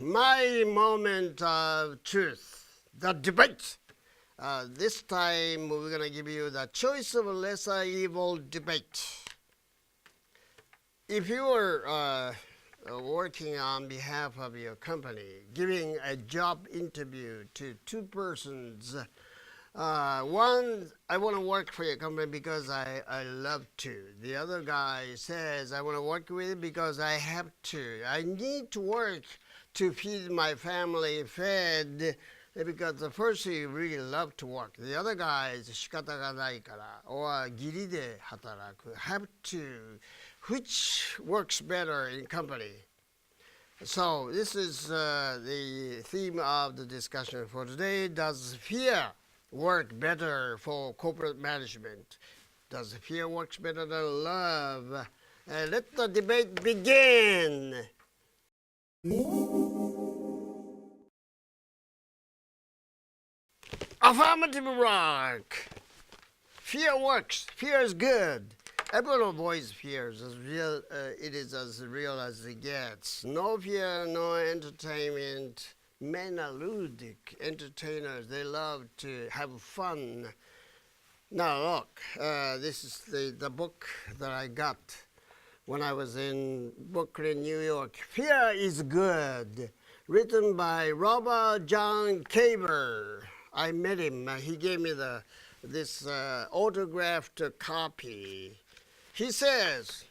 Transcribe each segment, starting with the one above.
My moment of truth, the debate. This time we're going to give you the choice of lesser evil debate. If you are working on behalf of your company, giving a job interview to two persons, one, I want to work for your company because I love to. The other guy says, I want to work with you because I have to. I need to work to feed my family fed because the first you really love to work. The other guy is 仕方がないから or 義理で働く have to. Which works better in company? So this is the theme of the discussion for today. Does fear work better for corporate management? Does fear work better than love? Let the debate begin. Affirmative rock. Fear works. Fear is good. Everyone avoids fears. It is as real as it gets. No fear, no entertainment. Men are ludic entertainers. They love to have fun. Now look, this is the book that I got when I was in Brooklyn, New York. Fear is Good, written by Robert John Caver. I met him. He gave me this autographed copy. He says,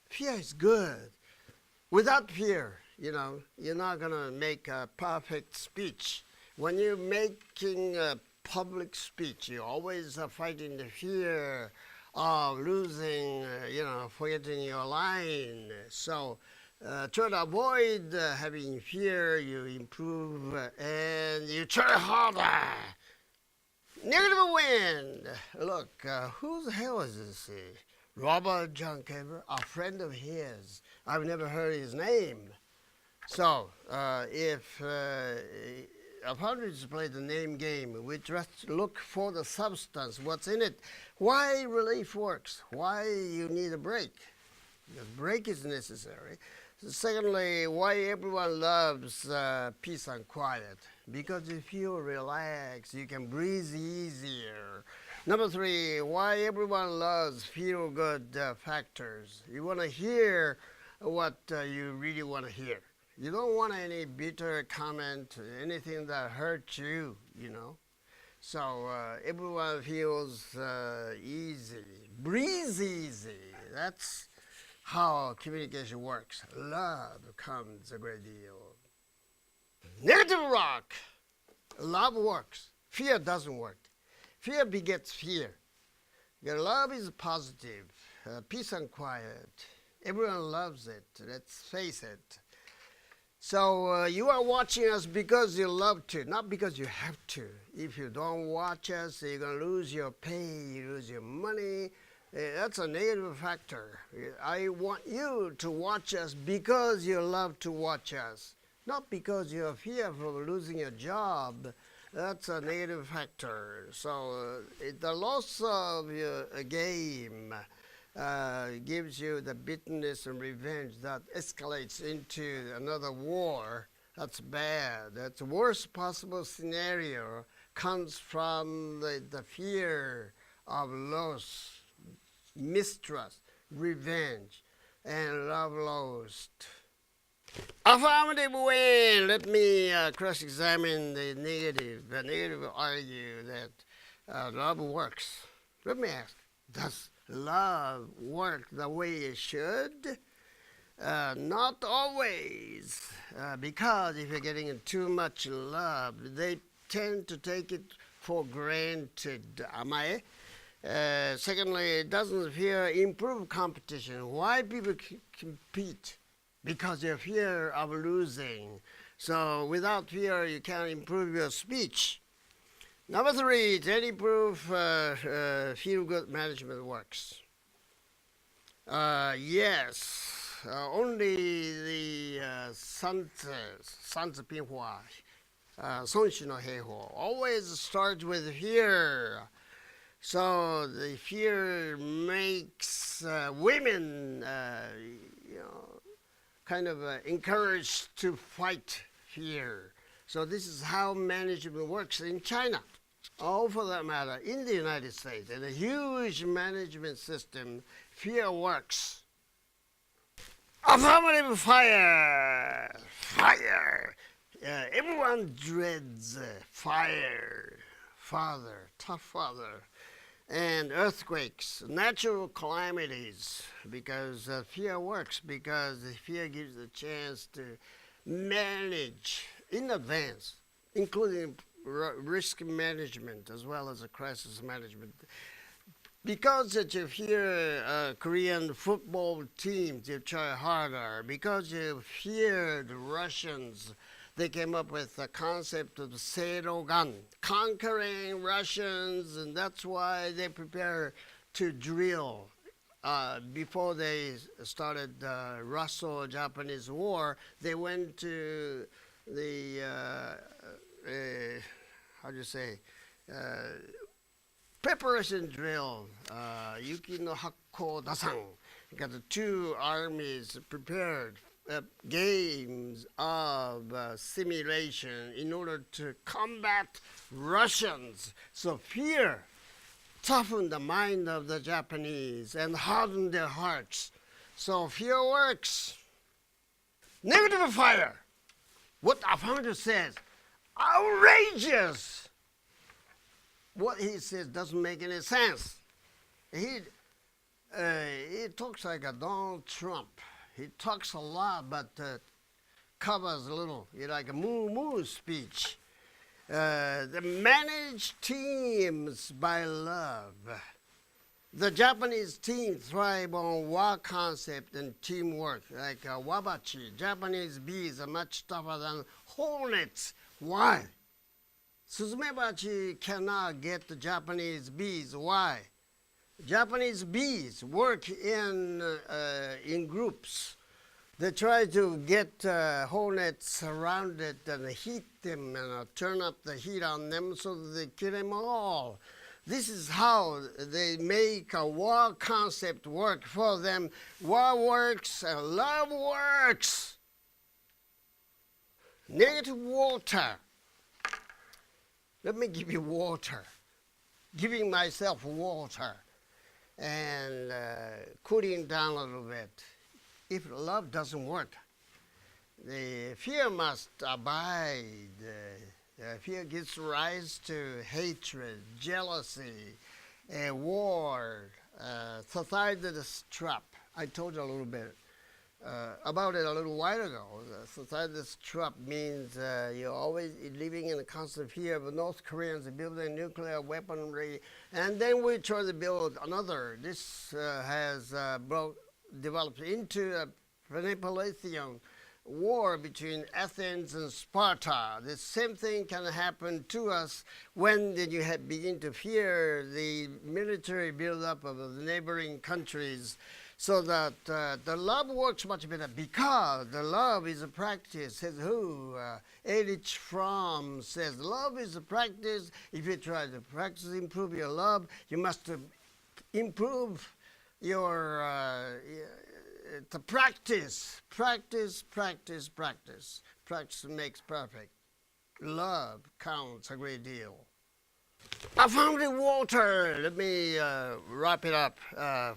fear is good. Without fear, you're not going to make a perfect speech. When you're making a public speech, you're always fighting the fear of losing, forgetting your line. So try to avoid having fear, you improve, and you try harder. Negative wind. Look, who the hell is this? Robert John Caver, a friend of his. I've never heard his name. So, if founders play the name game, we just look for the substance, what's in it, why relief works, why you need a break. The break is necessary. Secondly, why everyone loves peace and quiet. Because you feel relaxed, you can breathe easier. Number three, why everyone loves feel-good factors. You want to hear what you really want to hear. You don't want any bitter comment, anything that hurts you, So everyone feels easy, breathe easy. That's how communication works. Love comes a great deal. Negative rock. Love works. Fear doesn't work. Fear begets fear. Your love is positive, peace and quiet. Everyone loves it, let's face it. So you are watching us because you love to, not because you have to. If you don't watch us, you're going to lose your pay, you lose your money. That's a negative factor. I want you to watch us because you love to watch us, not because you're fearful of losing your job. That's a negative factor. So the loss of a game gives you the bitterness and revenge that escalates into another war. That's bad. That's the worst possible scenario comes from the fear of loss, mistrust, revenge, and love lost. Affirmative win. Let me cross-examine the negative. The negative argue that love works. Let me ask, does love work the way it should? Not always, because if you're getting too much love, they tend to take it for granted. Am I? Secondly, it doesn't fear improve competition. Why people compete? Because you fear of losing. So without fear, you can't improve your speech. Number three, to improve feel-good management works. Yes, only the Sanzi Pinhua, Sonshi no Heiho, always starts with fear. So the fear makes women, kind of encouraged to fight fear. So this is how management works in China, or for that matter, in the United States. In a huge management system, fear works. Affirmative fire! Fire! Everyone dreads fire. Father, tough father. And earthquakes, natural calamities, because fear works, because fear gives a chance to manage in advance, including risk management as well as a crisis management. Because that you hear Korean football teams, you try harder. Because you fear the Russians, they came up with the concept of Serogan, conquering Russians, and that's why they prepare to drill. Before they started the Russo-Japanese War, they went to the, how do you say, preparation drill, Yuki no Hakko Dasan. Got the two armies prepared games of simulation in order to combat Russians. So fear toughened the mind of the Japanese and hardened their hearts. So fear works. Negative fire. What affirmative says, outrageous. What he says doesn't make any sense. He talks like a Donald Trump. He talks a lot, but covers a little, like a moo speech. The managed teams by love. The Japanese team thrive on war concept and teamwork, like wabachi. Japanese bees are much tougher than hornets. Why? Suzumebachi cannot get the Japanese bees. Why? Japanese bees work in groups. They try to get hornets surrounded and heat them and turn up the heat on them so that they kill them all. This is how they make a war concept work for them. War works and love works. Negative water. Let me give you water. Giving myself water and cooling down a little bit. If love doesn't work, the fear must abide. Fear gives rise to hatred, jealousy, war, Thucydides trap. I told you a little bit about it a little while ago. Thucydides trap means you're always living in a constant fear of North Koreans building nuclear weaponry, and then we try to build another. This has developed into a Peloponnesian war between Athens and Sparta. The same thing can happen to us when you begin to fear the military buildup of the neighboring countries, so that the love works much better because the love is a practice. Says who? Erich Fromm says love is a practice. If you try to practice, improve your love, you must improve your the practice. Practice makes perfect. Love counts a great deal. Affirmative water. Let me wrap it up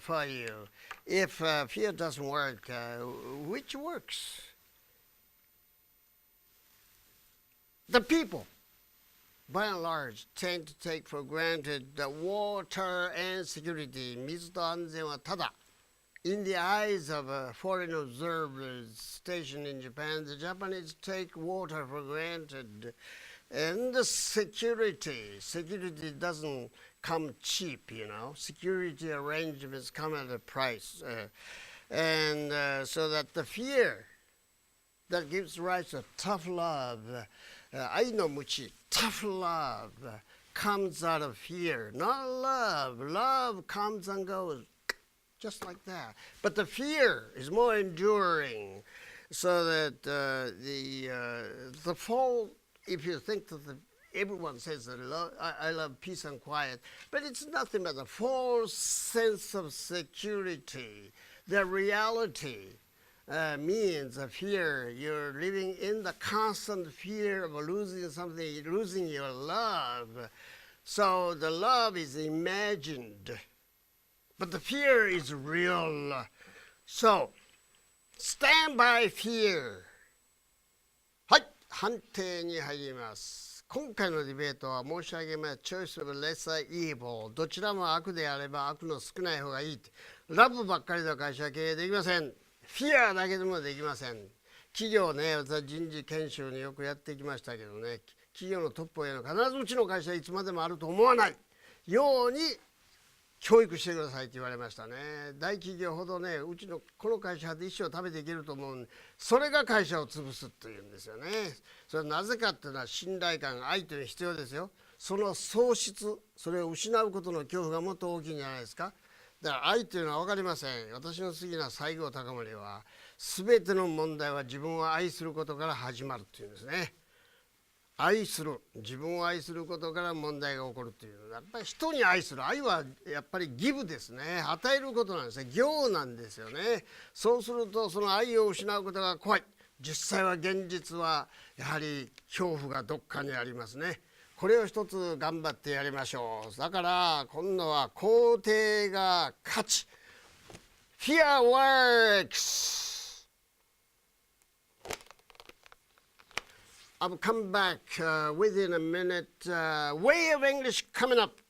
for you. If fear doesn't work, which works? The people, by and large, tend to take for granted that water and security, 水と安全はただ. In the eyes of foreign observers stationed in Japan, the Japanese take water for granted. And the security doesn't come cheap, Security arrangements come at a price. So that the fear that gives rise to tough love, Ainomuchi, tough love, comes out of fear, not love. Love comes and goes, just like that. But the fear is more enduring, so that the fall. If you think that everyone says that I love peace and quiet, but it's nothing but a false sense of security. The reality means fear. You're living in the constant fear of losing something, losing your love. So the love is imagined, but the fear is real. So stand by fear. はい、判定に入ります。今回のディベートは申し上げます。Choice of lesser evil。どちらも悪であれば悪の少ない方がいい。ラブばっかりの会社は経営できません。フィアだけでもできません。企業ね、私は人事研修によくやってきましたけどね、企業のトップへの必ずうちの会社はいつまでもあると思わないように教育してくださいって言われましたね。大企業ほどね、うちのこの会社で一生食べていけると思う。それが会社を潰すというんですよね。それはなぜかっていうのは信頼感、愛というのは必要ですよ。その喪失、それを失うことの恐怖がもっと大きいんじゃないですか。だから愛というのは分かりません。私の好きな西郷隆盛は、全ての問題は自分を愛することから始まるっていうんですね。愛する、自分を愛することから問題が起こるという。やっぱり人に愛する、愛はやっぱりギブですね。与えることなんですね。行なんですよね。そうするとその愛を失うことが怖い。実際は現実はやはり恐怖がどっかにありますね。これを一つ頑張ってやりましょう。だから今度は肯定が勝ち。Fear works. I'll come back within a minute. Way of English coming up.